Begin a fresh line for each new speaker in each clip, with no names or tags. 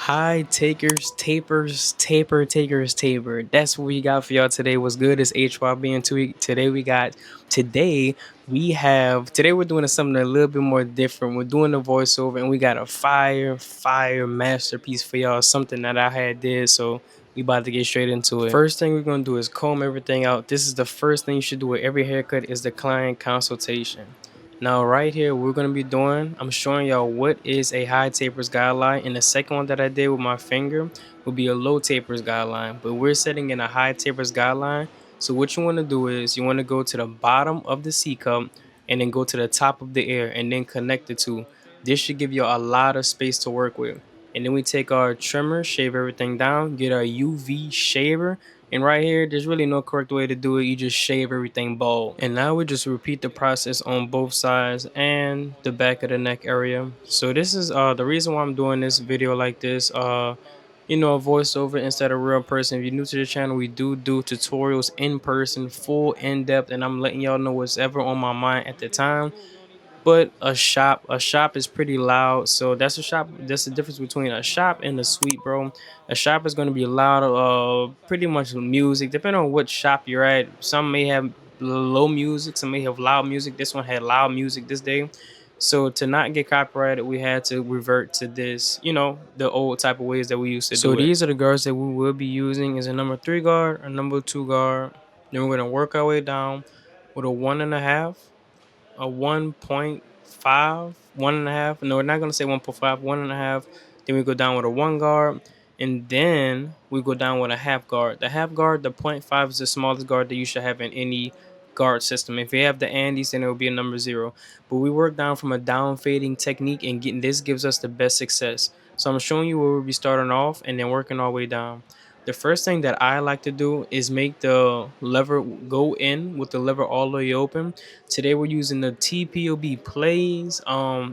High takers, tapers, taper. That's what we got for y'all today. What's good is HYB and today we're doing something a little bit more different. We're doing a voiceover and we got a fire masterpiece for y'all. Something that I had did, so we about to get straight into it. First thing we're gonna do is comb everything out. This is the first thing you should do with every haircut is the client consultation. Now right here we're going to be doing, I'm showing y'all what is a high tapers guideline, and the second one that I did with my finger will be a low tapers guideline, but we're setting in a high tapers guideline. So what you want to do is you want to go to the bottom of the C cup and then go to the top of the ear and then connect the two. This should give you a lot of space to work with. And then we take our trimmer, shave everything down, get our UV shaver, and right here, there's really no correct way to do it. You just shave everything bald. And now we just repeat the process on both sides and the back of the neck area. So this is the reason why I'm doing this video like this. A voiceover instead of real person. If you're new to the channel, we do tutorials in person, full in depth, and I'm letting y'all know what's ever on my mind at the time. But a shop is pretty loud, so that's the difference between a shop and a suite, bro. A shop is going to be loud, pretty much music depending on what shop you're at. Some may have low music, some may have loud music. This one had loud music this day, so to not get copyrighted we had to revert to this, the old type of ways that we used to do it. So these are the guards that we will be using. Is a number 3 guard, a number 2 guard. Then we're going to work our way down with a 1.5, a 1.5, 1.5. No, we're not gonna say 1.5, 1.5. Then we go down with a 1 guard, and then we go down with a half guard. The half guard, the 0.5 is the smallest guard that you should have in any guard system. If you have the Andes, then it will be a number 0. But we work down from a down fading technique, and getting this gives us the best success. So I'm showing you where we'll be starting off and then working our way down. The first thing that I like to do is make the lever go in with the lever all the way open. Today we're using the TPOB plays.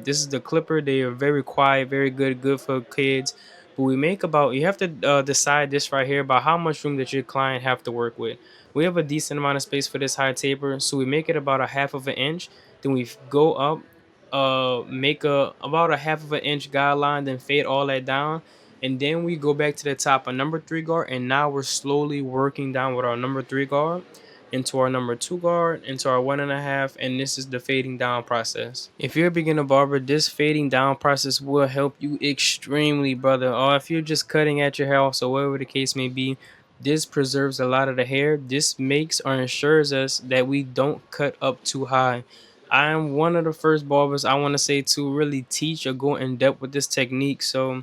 This is the clipper. They are very quiet, very good for kids. But we make about, you have to decide this right here about how much room that your client have to work with. We have a decent amount of space for this high taper, so we make it about a 1/2 inch. Then we go up, make about a 1/2 inch guideline, then fade all that down, and then we go back to the top, a number 3 guard, and now we're slowly working down with our number 3 guard into our number 2 guard, into our 1.5, and this is the fading down process. If you're a beginner barber, this fading down process will help you extremely, brother. Or if you're just cutting at your hair off, so whatever the case may be, this preserves a lot of the hair. This makes or ensures us that we don't cut up too high. I am one of the first barbers, I want to say, to really teach or go in depth with this technique. So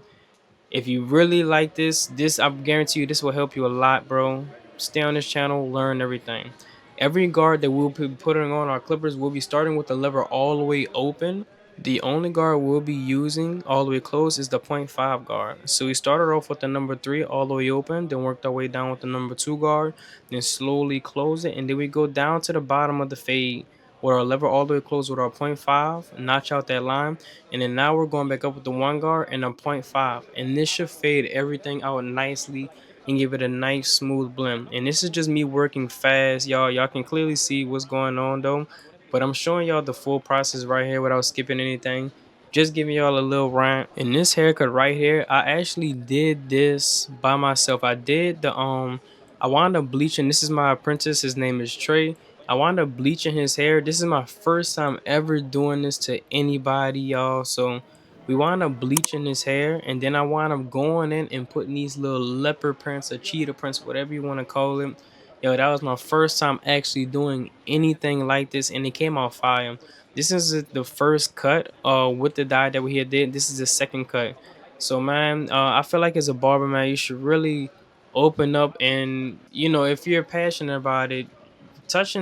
if you really like this I guarantee you this will help you a lot, bro. Stay on this channel, learn everything. Every guard that we'll be putting on our clippers will be starting with the lever all the way open. The only guard we'll be using all the way closed is the 0.5 guard. So we started off with the number 3 all the way open, then worked our way down with the number 2 guard, then slowly close it, and then we go down to the bottom of the fade with our lever all the way closed with our 0.5, notch out that line, and then now we're going back up with the 1 guard and a 0.5, and this should fade everything out nicely and give it a nice smooth blend. And this is just me working fast, y'all can clearly see what's going on though, but I'm showing y'all the full process right here without skipping anything, just giving y'all a little rant. In this haircut right here, I actually did this by myself. I wound up bleaching. This is my apprentice, his name is Trey. I wound up bleaching his hair. This is my first time ever doing this to anybody, y'all. So we wound up bleaching his hair, and then I wound up going in and putting these little leopard prints or cheetah prints, whatever you want to call it. Yo, that was my first time actually doing anything like this, and it came out fire. This is the first cut with the dye that we had did. This is the second cut. So man, I feel like as a barber, man, you should really open up, and if you're passionate about it, tap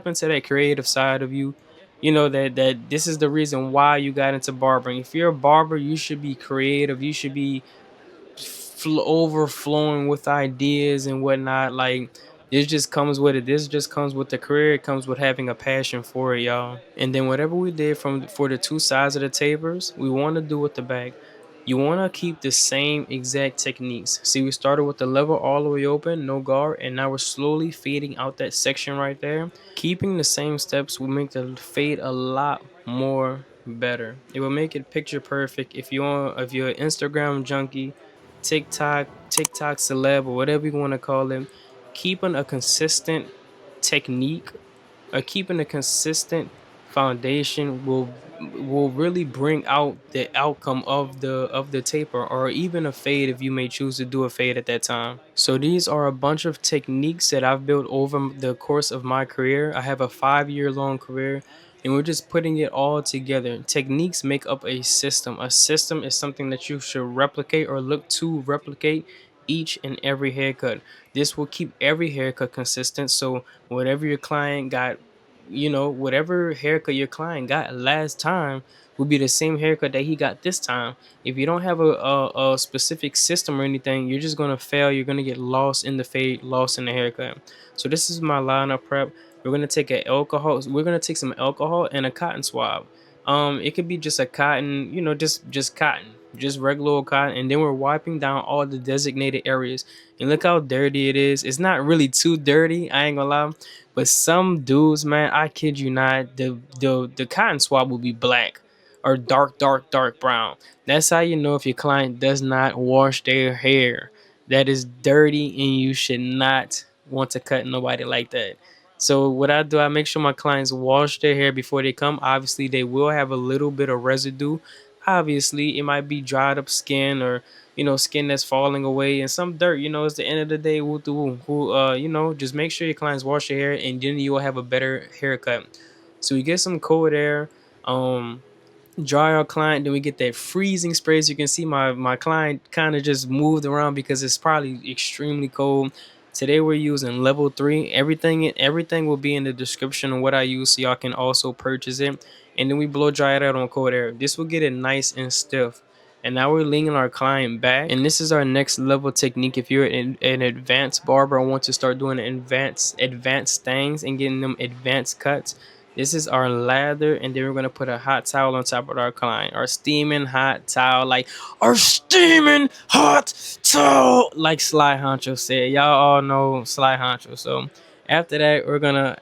into that creative side of you. That this is the reason why you got into barbering. If you're a barber, you should be creative. You should be overflowing with ideas and whatnot. Like, this just comes with it. This just comes with the career. It comes with having a passion for it, y'all. And then whatever we did for the two sides of the tapers, we want to do with the back. You want to keep the same exact techniques. See, we started with the lever all the way open, no guard, and now we're slowly fading out that section right there. Keeping the same steps will make the fade a lot more better. It will make it picture perfect. If you're an Instagram junkie, TikTok celeb, or whatever you want to call them, keeping a consistent technique keeping a consistent foundation will really bring out the outcome of the taper, or even a fade if you may choose to do a fade at that time. So these are a bunch of techniques that I've built over the course of my career. I have a 5 year long career, and we're just putting it all together. Techniques make up a system. A system is something that you should replicate or look to replicate each and every haircut. This will keep every haircut consistent. So whatever your client got, whatever haircut your client got last time will be the same haircut that he got this time. If you don't have a specific system or anything, you're just gonna fail. You're gonna get lost in the fade, lost in the haircut. So this is my lineup prep. We're gonna take some alcohol and a cotton swab. It could be just a cotton, just cotton, just regular old cotton, and then we're wiping down all the designated areas. And look how dirty it is. It's not really too dirty, I ain't gonna lie. But some dudes, man, I kid you not, the cotton swab will be black or dark brown. That's how you know if your client does not wash their hair. That is dirty, and you should not want to cut nobody like that. So what I do, I make sure my clients wash their hair before they come. Obviously, they will have a little bit of residue. Obviously, it might be dried up skin, or skin that's falling away, and some dirt. It's the end of the day. Woo to woo. Just make sure your clients wash your hair, and then you will have a better haircut. So we get some cold air. Um, Dry our client, then we get that freezing spray. As you can see, my client kind of just moved around because it's probably extremely cold. Today we're using level 3. Everything will be in the description of what I use, so y'all can also purchase it. And then we blow dry it out on cold air. This will get it nice and stiff. And now we're leaning our client back, and this is our next level technique. If you're an advanced barber or want to start doing advanced things and getting them advanced cuts, this is our lather, and then we're gonna put a hot towel on top of our client. Our steaming hot towel, like Sly Honcho said. Y'all all know Sly Honcho. So after that we're gonna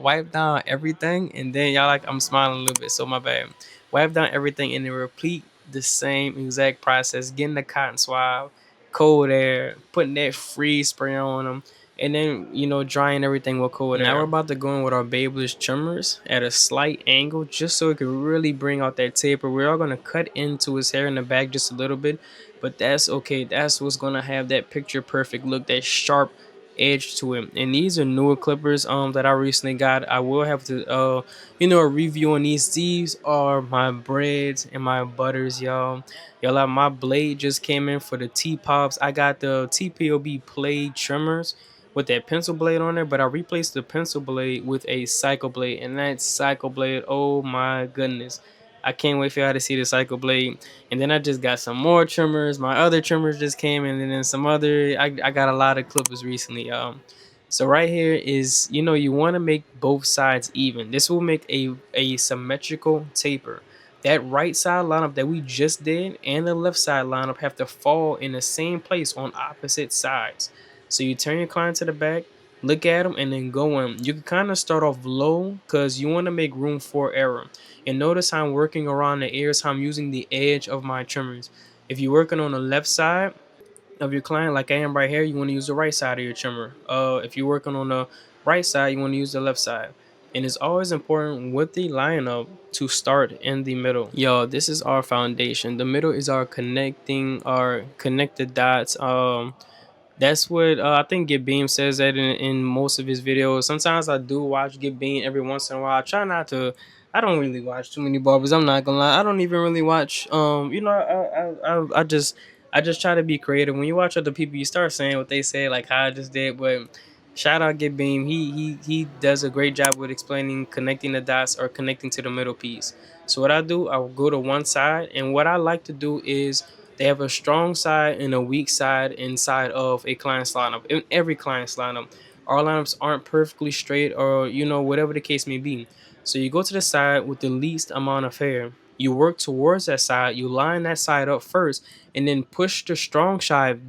wipe down everything, and then y'all, like, I'm smiling a little bit, so my bad. Wipe down everything, and then repeat the same exact process. Getting the cotton swab, cold air, putting that freeze spray on them, and then drying everything with cold air. Now we're about to go in with our Babyliss trimmers at a slight angle, just so it can really bring out that taper. We're all gonna cut into his hair in the back just a little bit, but that's okay. That's what's gonna have that picture perfect look, that sharp edge to it. And these are newer clippers that I recently got. I will have to a review on these are my breads and my butters, y'all. Like, my blade just came in for the T-Pops. I got the TPOB blade trimmers with that pencil blade on there, but I replaced the pencil blade with a cycle blade, and that cycle blade, oh my goodness, I can't wait for y'all to see the cycle blade. And then I just got some more trimmers. My other trimmers just came in, and then some other. I got a lot of clippers recently, y'all. So right here is, you want to make both sides even. This will make a symmetrical taper. That right side lineup that we just did and the left side lineup have to fall in the same place on opposite sides. So you turn your client to the back, look at them, and then go in. You can kind of start off low because you want to make room for error. And notice how I'm working around the ears, how I'm using the edge of my trimmers. If you're working on the left side of your client, like I am right here, you want to use the right side of your trimmer. If you're working on the right side, you want to use the left side. And it's always important with the lineup to start in the middle. Yo, this is our foundation. The middle is our connected dots. That's what I think Get Beam says that in most of his videos. Sometimes I do watch Get Beam every once in a while. I try not to. I don't really watch too many barbers. I'm not gonna lie. I don't even really watch. I just try to be creative. When you watch other people, you start saying what they say, like how I just did. But shout out Get Beam. He does a great job with explaining connecting the dots or connecting to the middle piece. So what I do, I will go to one side, and what I like to do is they have a strong side and a weak side inside of a client's lineup. In every client's lineup, our lineups aren't perfectly straight, or whatever the case may be. So you go to the side with the least amount of hair. You work towards that side. You line that side up first, and then push the strong side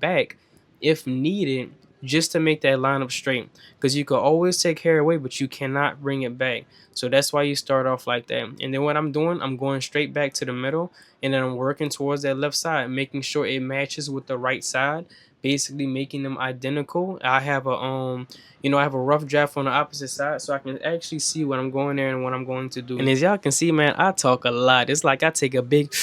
back if needed, just to make that line up straight. Because you can always take hair away, but you cannot bring it back. So that's why you start off like that. And then what I'm doing, I'm going straight back to the middle, and then I'm working towards that left side, making sure it matches with the right side, basically making them identical. I have I have a rough draft on the opposite side, so I can actually see what I'm going there and what I'm going to do. And as y'all can see, man, I talk a lot. It's like I take a big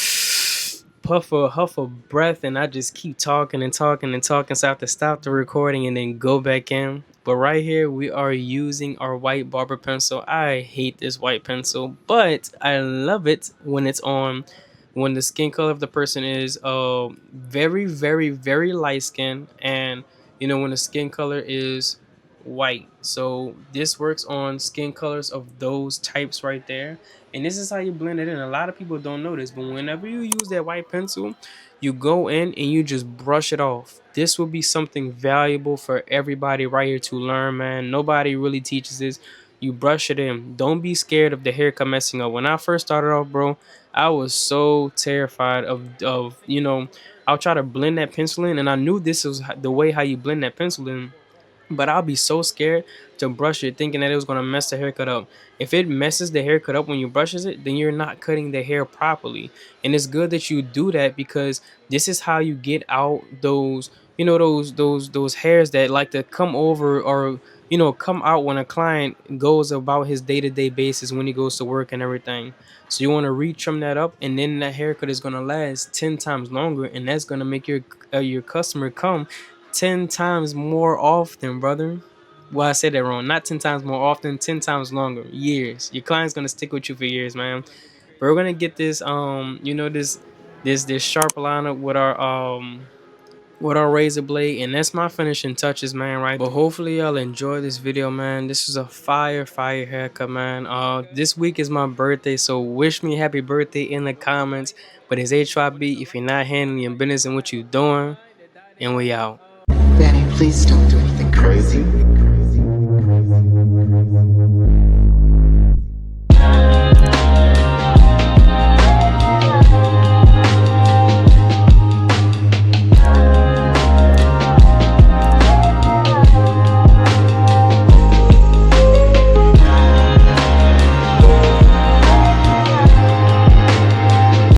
huff of breath, and I just keep talking and talking and talking, so I have to stop the recording and then go back in. But right here we are using our white barber pencil. I hate this white pencil, but I love it when it's on, when the skin color of the person is very very very light skin, and when the skin color is white. So this works on skin colors of those types right there, and this is how you blend it in. A lot of people don't know this, but whenever you use that white pencil, you go in and you just brush it off. This will be something valuable for everybody right here to learn, man. Nobody really teaches this. You brush it in. Don't be scared of the haircut messing up. When I first started off, bro, I was so terrified of I'll try to blend that pencil in, and I knew this was the way how you blend that pencil in, but I'll be so scared to brush it, thinking that it was gonna mess the haircut up. If it messes the haircut up when you brushes it, then you're not cutting the hair properly. And it's good that you do that, because this is how you get out those, those hairs that like to come over, or come out when a client goes about his day-to-day basis, when he goes to work and everything. So you want to retrim that up, and then that haircut is gonna last 10 times longer, and that's gonna make your customer come 10 times more often, brother. Well, I said that wrong. Not 10 times more often, 10 times longer. Years. Your client's gonna stick with you for years, man. But we're gonna get this this sharp lineup with our razor blade, and that's my finishing touches, man, right? But hopefully y'all enjoy this video, man. This is a fire haircut, man. This week is my birthday, so wish me happy birthday in the comments. But it's HYB if you're not handling your business and what you're doing, and we out.
Benny, please don't do anything crazy.